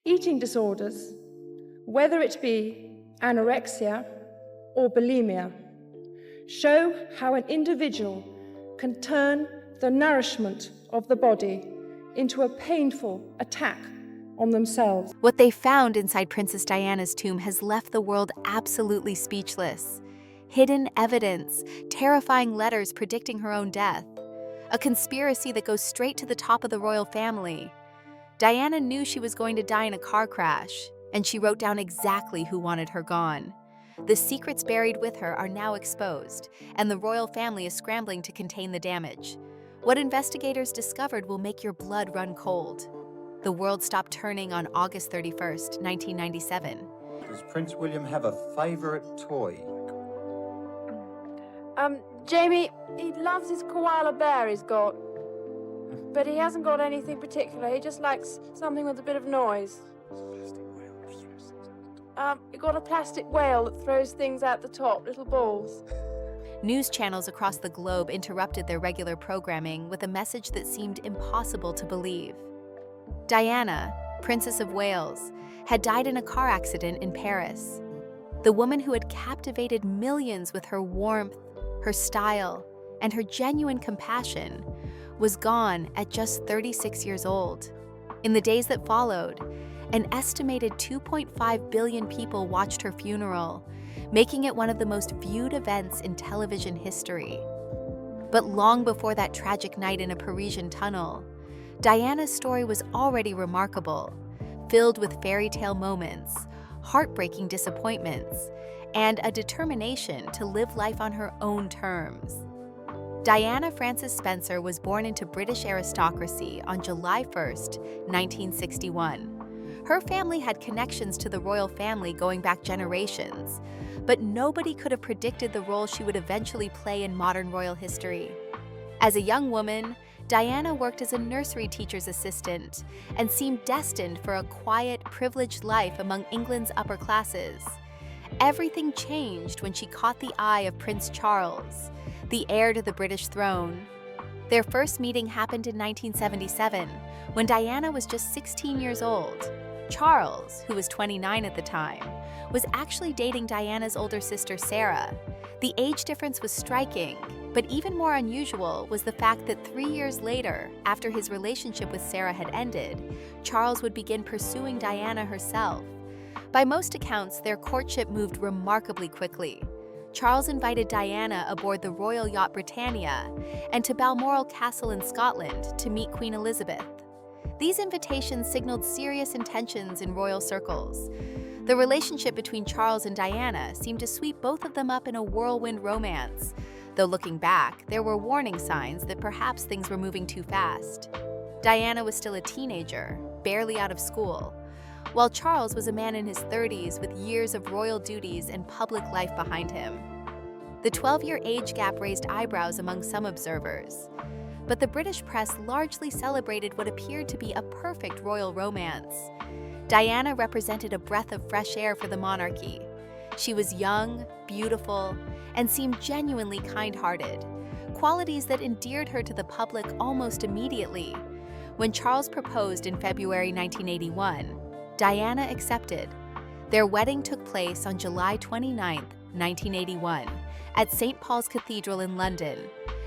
Eating disorders, whether it be anorexia or bulimia, show how an individual can turn the nourishment of the body into a painful attack on themselves. What they found inside Princess Diana's tomb has left the world absolutely speechless. Hidden evidence, terrifying letters predicting her own death, a conspiracy that goes straight to the top of the royal family. Diana knew she was going to die in a car crash, and she wrote down exactly who wanted her gone. The secrets buried with her are now exposed, and the royal family is scrambling to contain the damage. What investigators discovered will make your blood run cold. The world stopped turning on August 31st, 1997. Does Prince William have a favourite toy? Jamie, he loves his koala bear he's got. But he hasn't got anything particular. He just likes something with a bit of noise. He got a plastic whale that throws things out the top, little balls. News channels across the globe interrupted their regular programming with a message that seemed impossible to believe. Diana, Princess of Wales, had died in a car accident in Paris. The woman who had captivated millions with her warmth, her style, and her genuine compassion was gone at just 36 years old. In the days that followed, an estimated 2.5 billion people watched her funeral, making it one of the most viewed events in television history. But long before that tragic night in a Parisian tunnel, Diana's story was already remarkable, filled with fairy tale moments, heartbreaking disappointments, and a determination to live life on her own terms. Diana Frances Spencer was born into British aristocracy on July 1st, 1961. Her family had connections to the royal family going back generations, but nobody could have predicted the role she would eventually play in modern royal history. As a young woman, Diana worked as a nursery teacher's assistant and seemed destined for a quiet, privileged life among England's upper classes. Everything changed when she caught the eye of Prince Charles, the heir to the British throne. Their first meeting happened in 1977, when Diana was just 16 years old. Charles, who was 29 at the time, was actually dating Diana's older sister Sarah. The age difference was striking, but even more unusual was the fact that 3 years later, after his relationship with Sarah had ended, Charles would begin pursuing Diana herself. By most accounts, their courtship moved remarkably quickly. Charles invited Diana aboard the royal yacht Britannia and to Balmoral Castle in Scotland to meet Queen Elizabeth. These invitations signaled serious intentions in royal circles. The relationship between Charles and Diana seemed to sweep both of them up in a whirlwind romance, though looking back, there were warning signs that perhaps things were moving too fast. Diana was still a teenager, barely out of school, while Charles was a man in his 30s with years of royal duties and public life behind him. The 12-year age gap raised eyebrows among some observers, but the British press largely celebrated what appeared to be a perfect royal romance. Diana represented a breath of fresh air for the monarchy. She was young, beautiful, and seemed genuinely kind-hearted, qualities that endeared her to the public almost immediately. When Charles proposed in February 1981, Diana accepted. Their wedding took place on July 29, 1981, at St. Paul's Cathedral in London.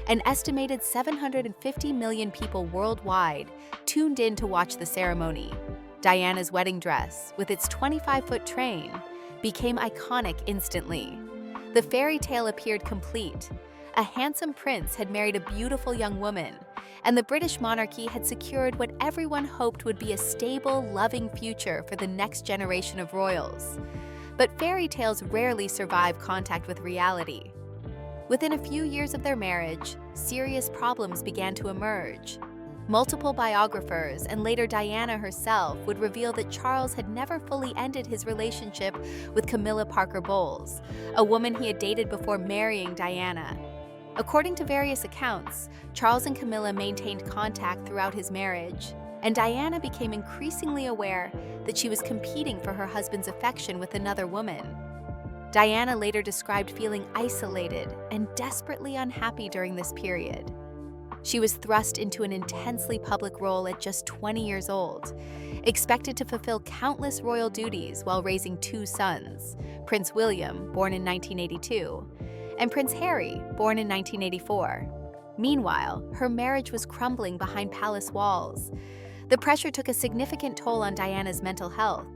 An estimated 750 million people worldwide tuned in to watch the ceremony. Diana's wedding dress, with its 25-foot train, became iconic instantly. The fairy tale appeared complete. A handsome prince had married a beautiful young woman, and the British monarchy had secured what everyone hoped would be a stable, loving future for the next generation of royals. But fairy tales rarely survive contact with reality. Within a few years of their marriage, serious problems began to emerge. Multiple biographers, and later Diana herself, would reveal that Charles had never fully ended his relationship with Camilla Parker Bowles, a woman he had dated before marrying Diana. According to various accounts, Charles and Camilla maintained contact throughout his marriage, and Diana became increasingly aware that she was competing for her husband's affection with another woman. Diana later described feeling isolated and desperately unhappy during this period. She was thrust into an intensely public role at just 20 years old, expected to fulfill countless royal duties while raising two sons, Prince William, born in 1982, and Prince Harry, born in 1984. Meanwhile, her marriage was crumbling behind palace walls. The pressure took a significant toll on Diana's mental health.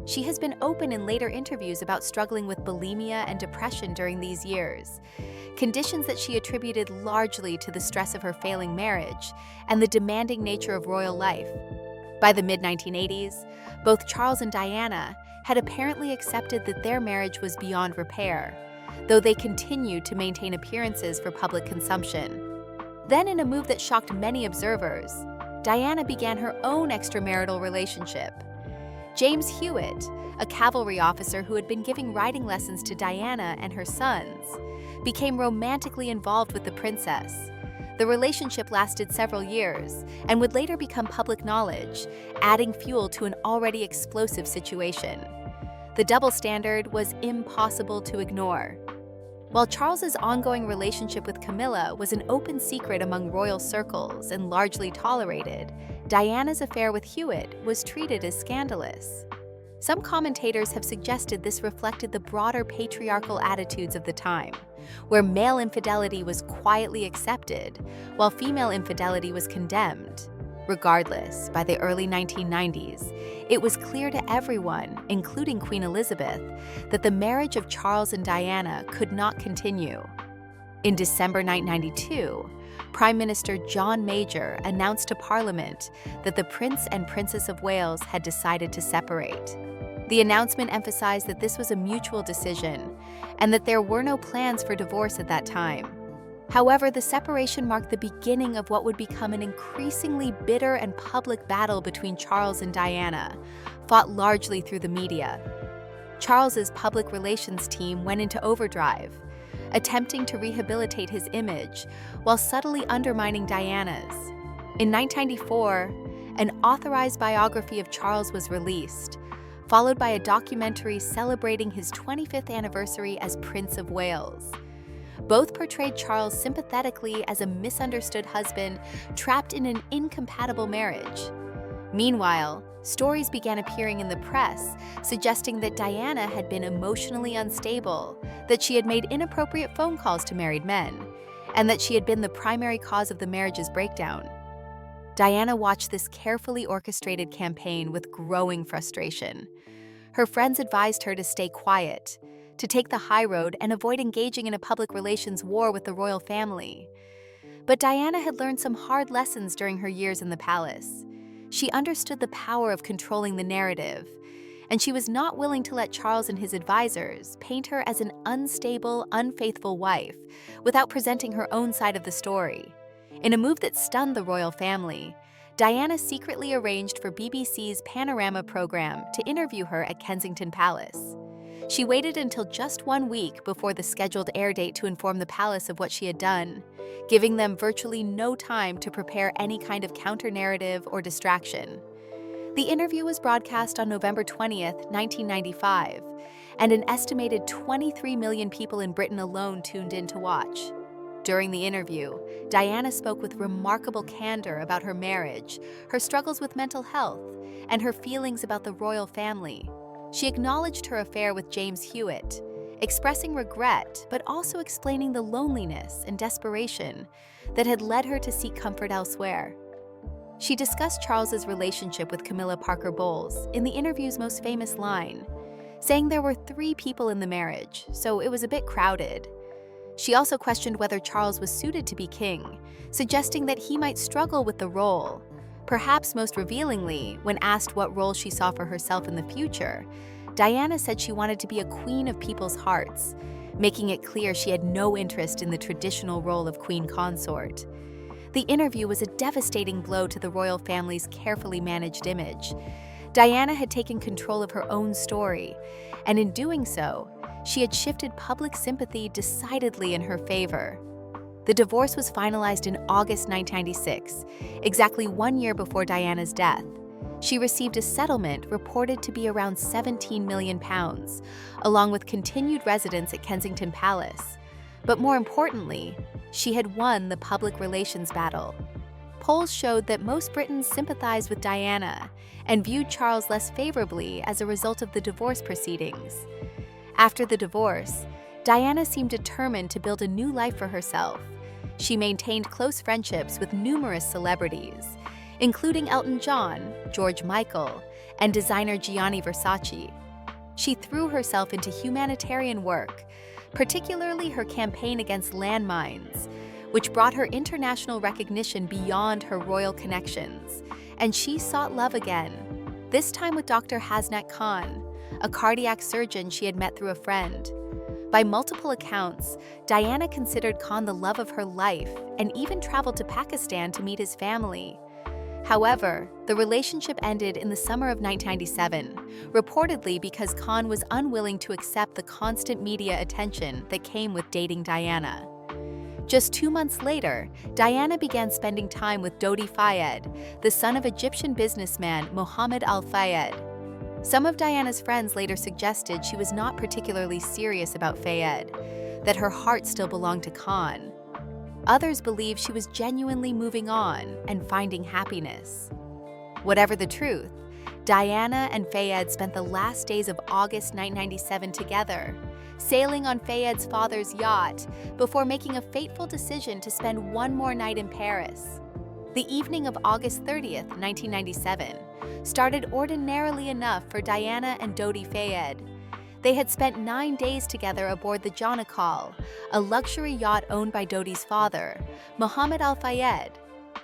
She has been open in later interviews about struggling with bulimia and depression during these years, conditions that she attributed largely to the stress of her failing marriage and the demanding nature of royal life. By the mid-1980s, both Charles and Diana had apparently accepted that their marriage was beyond repair, though they continued to maintain appearances for public consumption. Then, in a move that shocked many observers, Diana began her own extramarital relationship. James Hewitt, a cavalry officer who had been giving riding lessons to Diana and her sons, became romantically involved with the princess. The relationship lasted several years and would later become public knowledge, adding fuel to an already explosive situation. The double standard was impossible to ignore. While Charles's ongoing relationship with Camilla was an open secret among royal circles and largely tolerated, Diana's affair with Hewitt was treated as scandalous. Some commentators have suggested this reflected the broader patriarchal attitudes of the time, where male infidelity was quietly accepted, while female infidelity was condemned. Regardless, by the early 1990s, it was clear to everyone, including Queen Elizabeth, that the marriage of Charles and Diana could not continue. In December 1992, Prime Minister John Major announced to Parliament that the Prince and Princess of Wales had decided to separate. The announcement emphasized that this was a mutual decision and that there were no plans for divorce at that time. However, the separation marked the beginning of what would become an increasingly bitter and public battle between Charles and Diana, fought largely through the media. Charles's public relations team went into overdrive, attempting to rehabilitate his image while subtly undermining Diana's. In 1994, an authorized biography of Charles was released, followed by a documentary celebrating his 25th anniversary as Prince of Wales. Both portrayed Charles sympathetically as a misunderstood husband trapped in an incompatible marriage. Meanwhile, stories began appearing in the press suggesting that Diana had been emotionally unstable, that she had made inappropriate phone calls to married men, and that she had been the primary cause of the marriage's breakdown. Diana watched this carefully orchestrated campaign with growing frustration. Her friends advised her to stay quiet, to take the high road and avoid engaging in a public relations war with the royal family. But Diana had learned some hard lessons during her years in the palace. She understood the power of controlling the narrative, and she was not willing to let Charles and his advisors paint her as an unstable, unfaithful wife without presenting her own side of the story. In a move that stunned the royal family, Diana secretly arranged for BBC's Panorama program to interview her at Kensington Palace. She waited until just 1 week before the scheduled air date to inform the palace of what she had done, giving them virtually no time to prepare any kind of counter-narrative or distraction. The interview was broadcast on November 20th, 1995, and an estimated 23 million people in Britain alone tuned in to watch. During the interview, Diana spoke with remarkable candor about her marriage, her struggles with mental health, and her feelings about the royal family. She acknowledged her affair with James Hewitt, expressing regret but also explaining the loneliness and desperation that had led her to seek comfort elsewhere. She discussed Charles's relationship with Camilla Parker Bowles in the interview's most famous line, saying there were 3 people in the marriage, so it was a bit crowded. She also questioned whether Charles was suited to be king, suggesting that he might struggle with the role. Perhaps most revealingly, when asked what role she saw for herself in the future, Diana said she wanted to be a queen of people's hearts, making it clear she had no interest in the traditional role of queen consort. The interview was a devastating blow to the royal family's carefully managed image. Diana had taken control of her own story, and in doing so, she had shifted public sympathy decidedly in her favor. The divorce was finalized in August 1996, exactly 1 year before Diana's death. She received a settlement reported to be around £17 million, along with continued residence at Kensington Palace. But more importantly, She had won the public relations battle. Polls showed that most Britons sympathized with Diana and viewed Charles less favorably as a result of the divorce proceedings. After the divorce, Diana seemed determined to build a new life for herself. She maintained close friendships with numerous celebrities, including Elton John, George Michael, and designer Gianni Versace. She threw herself into humanitarian work, particularly her campaign against landmines, which brought her international recognition beyond her royal connections, and she sought love again, this time with Dr. Hasnat Khan, a cardiac surgeon she had met through a friend. By multiple accounts, Diana considered Khan the love of her life and even traveled to Pakistan to meet his family. However, the relationship ended in the summer of 1997, reportedly because Khan was unwilling to accept the constant media attention that came with dating Diana. Just 2 months later, Diana began spending time with Dodi Fayed, the son of Egyptian businessman Mohammed Al-Fayed. Some of Diana's friends later suggested she was not particularly serious about Fayed, that her heart still belonged to Khan. Others believe she was genuinely moving on and finding happiness. Whatever the truth, Diana and Fayed spent the last days of August 1997 together, sailing on Fayed's father's yacht before making a fateful decision to spend one more night in Paris. The evening of August 30th, 1997, started ordinarily enough for Diana and Dodi Fayed. They had spent 9 days together aboard the Jonakal, a luxury yacht owned by Dodi's father, Mohammed Al-Fayed.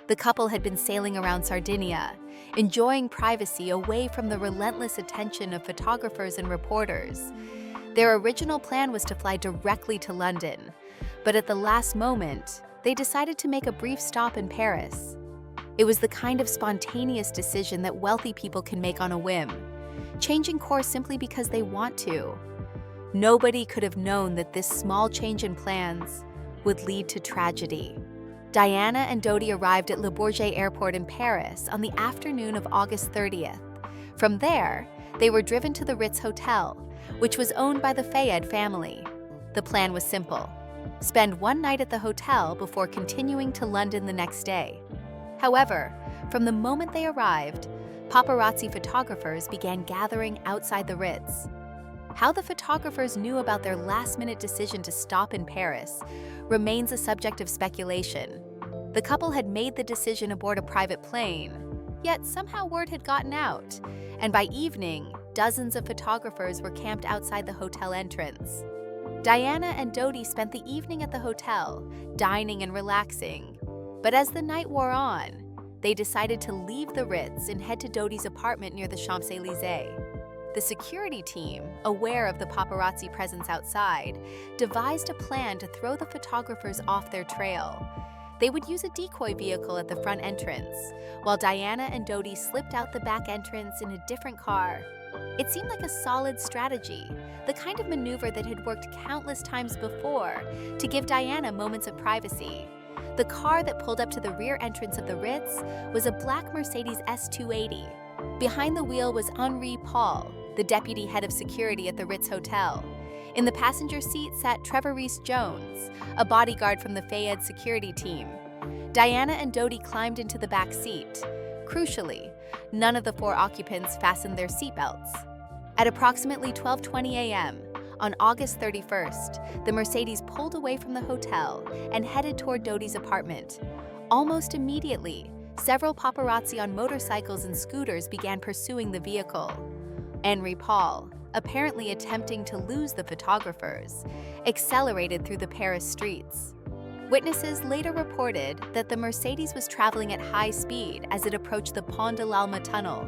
The couple had been sailing around Sardinia, enjoying privacy away from the relentless attention of photographers and reporters. Their original plan was to fly directly to London, but at the last moment, they decided to make a brief stop in Paris. It was the kind of spontaneous decision that wealthy people can make on a whim, changing course simply because they want to. Nobody could have known that this small change in plans would lead to tragedy. Diana and Dodi arrived at Le Bourget Airport in Paris on the afternoon of August 30th. From there, they were driven to the Ritz Hotel, which was owned by the Fayed family. The plan was simple: spend one night at the hotel before continuing to London the next day. However, from the moment they arrived, paparazzi photographers began gathering outside the Ritz. How the photographers knew about their last-minute decision to stop in Paris remains a subject of speculation. The couple had made the decision aboard a private plane, yet somehow word had gotten out, and by evening, dozens of photographers were camped outside the hotel entrance. Diana and Dodi spent the evening at the hotel, dining and relaxing. But as the night wore on, they decided to leave the Ritz and head to Dodi's apartment near the Champs-Élysées. The security team, aware of the paparazzi presence outside, devised a plan to throw the photographers off their trail. They would use a decoy vehicle at the front entrance, while Diana and Dodi slipped out the back entrance in a different car. It seemed like a solid strategy, the kind of maneuver that had worked countless times before to give Diana moments of privacy. The car that pulled up to the rear entrance of the Ritz was a black Mercedes S280. Behind the wheel was Henri Paul, the deputy head of security at the Ritz Hotel. In the passenger seat sat Trevor Rees-Jones, a bodyguard from the Fayed security team. Diana and Dodi climbed into the back seat. Crucially, none of the 4 occupants fastened their seatbelts. At approximately 12:20 a.m., on August 31st, the Mercedes pulled away from the hotel and headed toward Dodi's apartment. Almost immediately, several paparazzi on motorcycles and scooters began pursuing the vehicle. Henri Paul, apparently attempting to lose the photographers, accelerated through the Paris streets. Witnesses later reported that the Mercedes was traveling at high speed as it approached the Pont de l'Alma tunnel,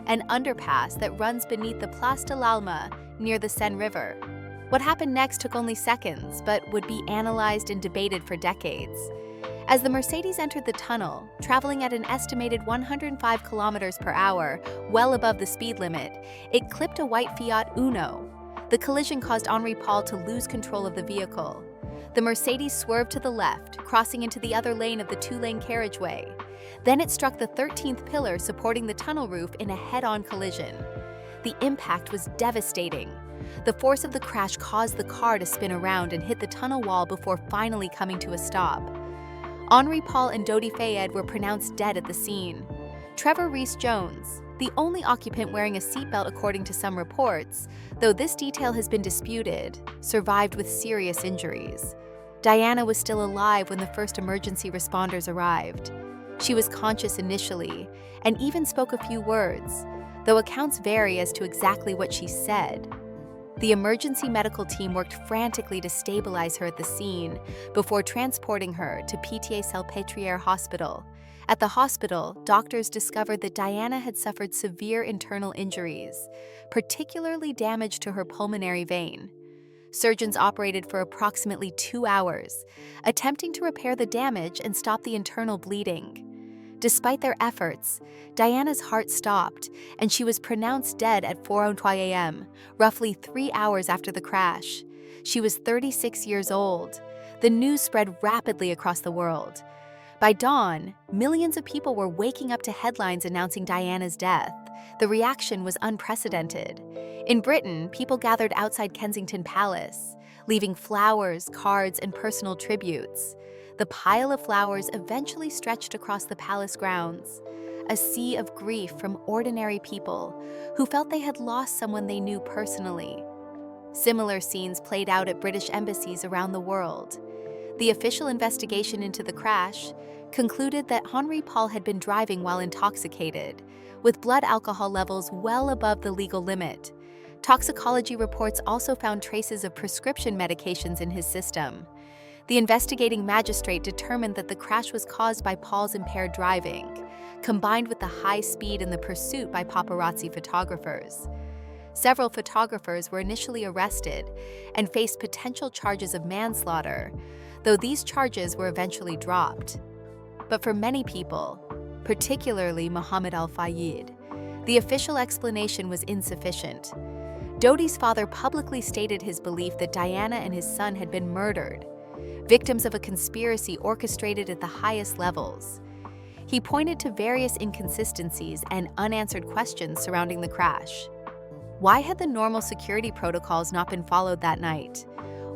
an underpass that runs beneath the Place de l'Alma near the Seine River. What happened next took only seconds, but would be analyzed and debated for decades. As the Mercedes entered the tunnel, traveling at an estimated 105 kilometers per hour, well above the speed limit, it clipped a white Fiat Uno. The collision caused Henri Paul to lose control of the vehicle. The Mercedes swerved to the left, crossing into the other lane of the 2-lane carriageway. Then it struck the 13th pillar supporting the tunnel roof in a head-on collision. The impact was devastating. The force of the crash caused the car to spin around and hit the tunnel wall before finally coming to a stop. Henri Paul and Dodi Fayed were pronounced dead at the scene. Trevor Rees-Jones, the only occupant wearing a seatbelt according to some reports, though this detail has been disputed, survived with serious injuries. Diana was still alive when the first emergency responders arrived. She was conscious initially and even spoke a few words, though accounts vary as to exactly what she said. The emergency medical team worked frantically to stabilize her at the scene before transporting her to Pitié-Salpêtrière Hospital. At the hospital, doctors discovered that Diana had suffered severe internal injuries, particularly damage to her pulmonary vein. Surgeons operated for approximately 2 hours, attempting to repair the damage and stop the internal bleeding. Despite their efforts, Diana's heart stopped, and she was pronounced dead at 4:03 a.m., roughly 3 hours after the crash. She was 36 years old. The news spread rapidly across the world. By dawn, millions of people were waking up to headlines announcing Diana's death. The reaction was unprecedented. In Britain, people gathered outside Kensington Palace, leaving flowers, cards, and personal tributes. The pile of flowers eventually stretched across the palace grounds, a sea of grief from ordinary people who felt they had lost someone they knew personally. Similar scenes played out at British embassies around the world. The official investigation into the crash concluded that Henri Paul had been driving while intoxicated, with blood alcohol levels well above the legal limit. Toxicology reports also found traces of prescription medications in his system. The investigating magistrate determined that the crash was caused by Paul's impaired driving, combined with the high speed in the pursuit by paparazzi photographers. Several photographers were initially arrested and faced potential charges of manslaughter, though these charges were eventually dropped. But for many people, particularly Mohammed Al-Fayed, the official explanation was insufficient. Dodi's father publicly stated his belief that Diana and his son had been murdered, victims of a conspiracy orchestrated at the highest levels. He pointed to various inconsistencies and unanswered questions surrounding the crash. Why had the normal security protocols not been followed that night?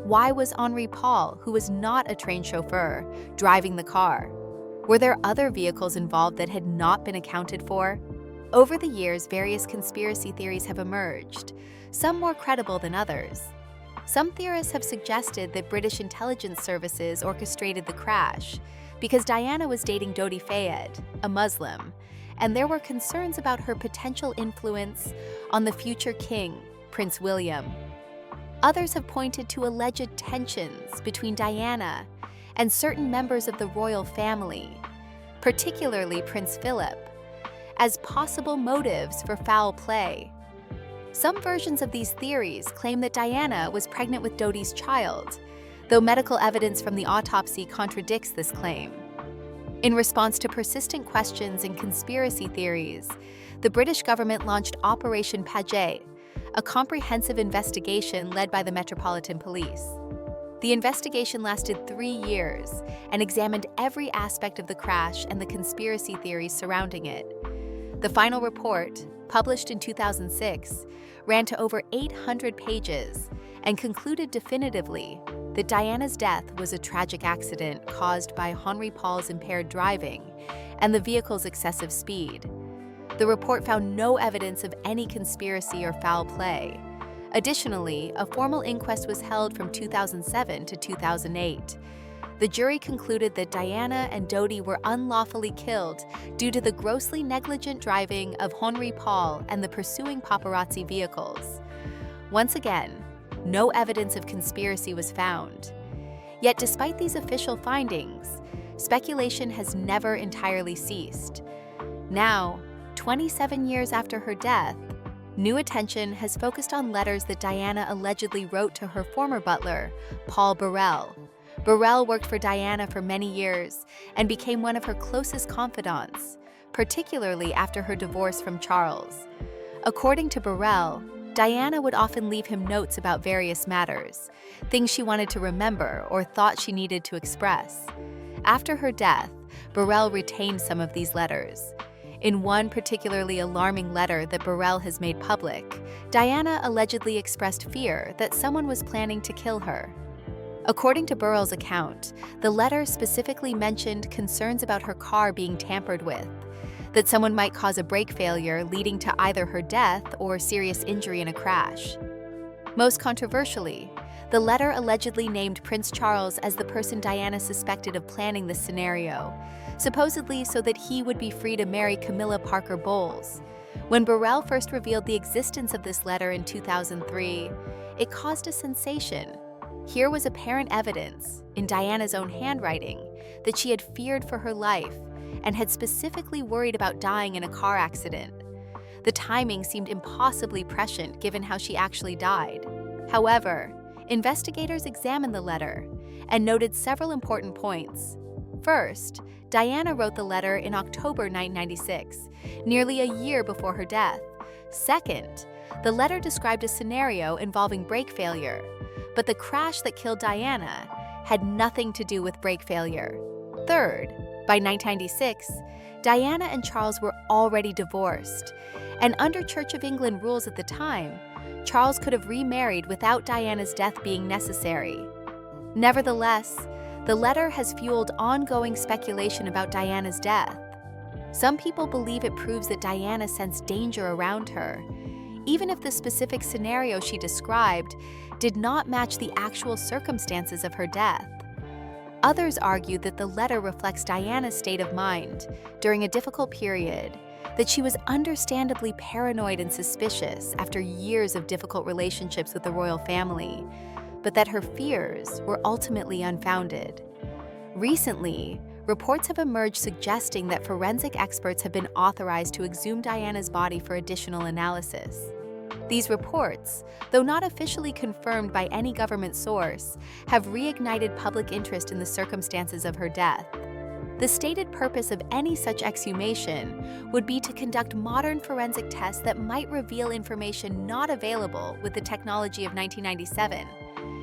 Why was Henri Paul, who was not a trained chauffeur, driving the car? Were there other vehicles involved that had not been accounted for? Over the years, various conspiracy theories have emerged, some more credible than others. Some theorists have suggested that British intelligence services orchestrated the crash because Diana was dating Dodi Fayed, a Muslim, and there were concerns about her potential influence on the future king, Prince William. Others have pointed to alleged tensions between Diana and certain members of the royal family, particularly Prince Philip, as possible motives for foul play. Some versions of these theories claim that Diana was pregnant with Dodi's child, though medical evidence from the autopsy contradicts this claim. In response to persistent questions and conspiracy theories, the British government launched Operation Paget, a comprehensive investigation led by the Metropolitan Police. The investigation lasted 3 years and examined every aspect of the crash and the conspiracy theories surrounding it. The final report, published in 2006, ran to over 800 pages and concluded definitively that Diana's death was a tragic accident caused by Henri Paul's impaired driving and the vehicle's excessive speed. The report found no evidence of any conspiracy or foul play. Additionally, a formal inquest was held from 2007 to 2008. The jury concluded that Diana and Dodi were unlawfully killed due to the grossly negligent driving of Henri Paul and the pursuing paparazzi vehicles. Once again, no evidence of conspiracy was found. Yet despite these official findings, speculation has never entirely ceased. Now, 27 years after her death, new attention has focused on letters that Diana allegedly wrote to her former butler, Paul Burrell. Burrell worked for Diana for many years and became one of her closest confidants, particularly after her divorce from Charles. According to Burrell, Diana would often leave him notes about various matters, things she wanted to remember or thought she needed to express. After her death, Burrell retained some of these letters. In one particularly alarming letter that Burrell has made public, Diana allegedly expressed fear that someone was planning to kill her. According to Burrell's account, the letter specifically mentioned concerns about her car being tampered with, that someone might cause a brake failure leading to either her death or serious injury in a crash. Most controversially, the letter allegedly named Prince Charles as the person Diana suspected of planning this scenario, supposedly so that he would be free to marry Camilla Parker Bowles. When Burrell first revealed the existence of this letter in 2003, it caused a sensation. Here was apparent evidence, in Diana's own handwriting, that she had feared for her life and had specifically worried about dying in a car accident. The timing seemed impossibly prescient given how she actually died. However, investigators examined the letter and noted several important points. First, Diana wrote the letter in October 1996, nearly a year before her death. Second, the letter described a scenario involving brake failure, but the crash that killed Diana had nothing to do with brake failure. Third, by 1996, Diana and Charles were already divorced, and under Church of England rules at the time, Charles could have remarried without Diana's death being necessary. Nevertheless, the letter has fueled ongoing speculation about Diana's death. Some people believe it proves that Diana sensed danger around her, even if the specific scenario she described did not match the actual circumstances of her death. Others argue that the letter reflects Diana's state of mind during a difficult period, that she was understandably paranoid and suspicious after years of difficult relationships with the royal family, but that her fears were ultimately unfounded. Recently, reports have emerged suggesting that forensic experts have been authorized to exhume Diana's body for additional analysis. These reports, though not officially confirmed by any government source, have reignited public interest in the circumstances of her death. The stated purpose of any such exhumation would be to conduct modern forensic tests that might reveal information not available with the technology of 1997.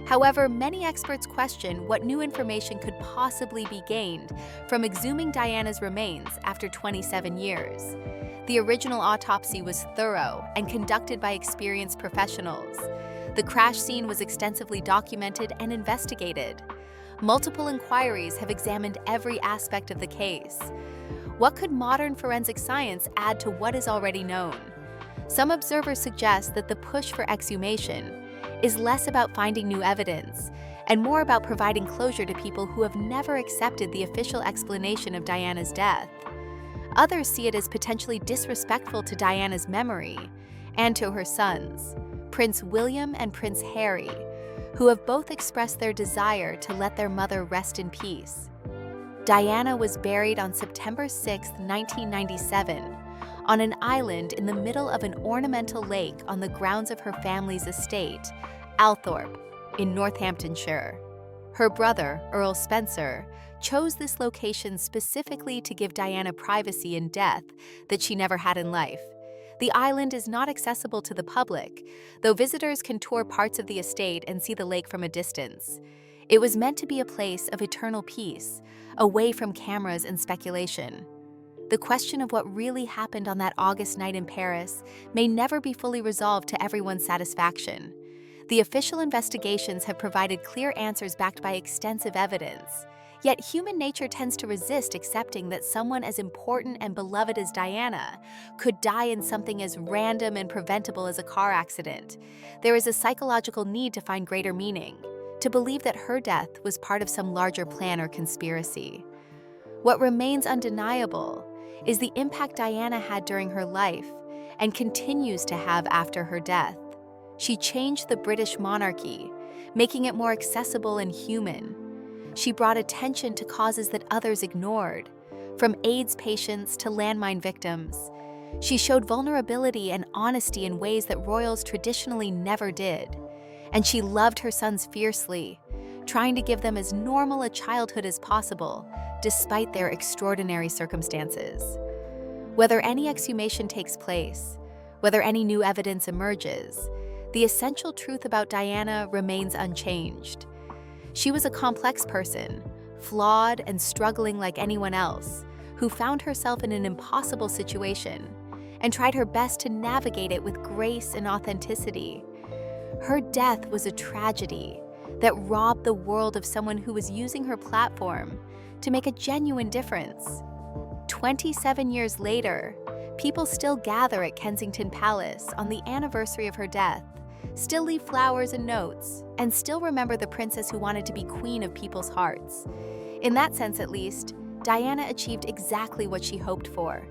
However, many experts question what new information could possibly be gained from exhuming Diana's remains after 27 years. The original autopsy was thorough and conducted by experienced professionals. The crash scene was extensively documented and investigated. Multiple inquiries have examined every aspect of the case. What could modern forensic science add to what is already known? Some observers suggest that the push for exhumation is less about finding new evidence and more about providing closure to people who have never accepted the official explanation of Diana's death. Others see it as potentially disrespectful to Diana's memory and to her sons, Prince William and Prince Harry, who have both expressed their desire to let their mother rest in peace. Diana was buried on September 6, 1997, on an island in the middle of an ornamental lake on the grounds of her family's estate, Althorpe, in Northamptonshire. Her brother, Earl Spencer, chose this location specifically to give Diana privacy in death that she never had in life. The island is not accessible to the public, though visitors can tour parts of the estate and see the lake from a distance. It was meant to be a place of eternal peace, away from cameras and speculation. The question of what really happened on that August night in Paris may never be fully resolved to everyone's satisfaction. The official investigations have provided clear answers backed by extensive evidence. Yet human nature tends to resist accepting that someone as important and beloved as Diana could die in something as random and preventable as a car accident. There is a psychological need to find greater meaning, to believe that her death was part of some larger plan or conspiracy. What remains undeniable is the impact Diana had during her life and continues to have after her death. She changed the British monarchy, making it more accessible and human. She brought attention to causes that others ignored, from AIDS patients to landmine victims. She showed vulnerability and honesty in ways that royals traditionally never did. And she loved her sons fiercely, trying to give them as normal a childhood as possible, despite their extraordinary circumstances. Whether any exhumation takes place, whether any new evidence emerges, the essential truth about Diana remains unchanged. She was a complex person, flawed and struggling like anyone else, who found herself in an impossible situation and tried her best to navigate it with grace and authenticity. Her death was a tragedy that robbed the world of someone who was using her platform to make a genuine difference. 27 years later, people still gather at Kensington Palace on the anniversary of her death, still leave flowers and notes, and still remember the princess who wanted to be queen of people's hearts. In that sense, at least, Diana achieved exactly what she hoped for.